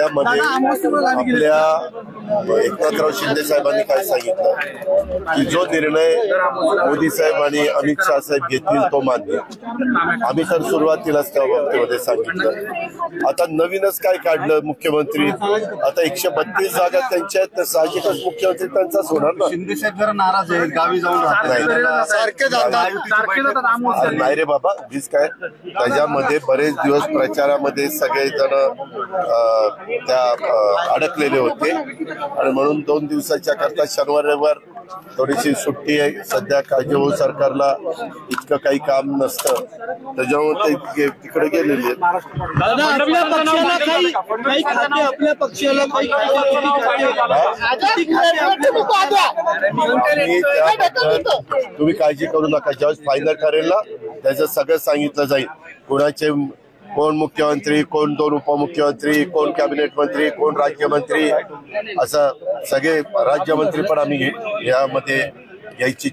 त्याच्यामध्ये आपल्या एकनाथराव शिंदे साहेबांनी काय सांगितलं की जो निर्णय मोदी साहेब आणि अमित शाह साहेब घेतील तो मान्य. आम्ही तर सुरुवातीलाच त्या बाबतीमध्ये सांगितलं. आता नवीनच काय काढलं मुख्यमंत्री, आता 132 जागा त्यांच्या आहेत तर साहजिकच मुख्यमंत्री त्यांचाच होणार ना. शिंदे साहेब जरा नाराज आहेत, गावी जाऊन नाही रे बाबा, वीज काय त्याच्यामध्ये बरेच दिवस प्रचारामध्ये सगळेजण त्या अडकलेले होते आणि म्हणून 2 दिवसाच्या करता शनिवार रविवार थोडीशी सुट्टी आहे. सध्या काळजीभाऊ सरकारला इतकं काही काम नसतं त्याच्यामुळे ते तिकडे गेलेले तुम्ही काळजी करू नका. ज्यावेळेस फायनल ठरेल ना त्याचं सगळं सांगितलं जाईल. कोणाचे कोण मुख्यमंत्री, कोण 2 उपमुख्यमंत्री, कोण कॅबिनेट मंत्री, कोण राज्यमंत्री, असं सगळे राज्यमंत्री पण आम्ही यामध्ये यायची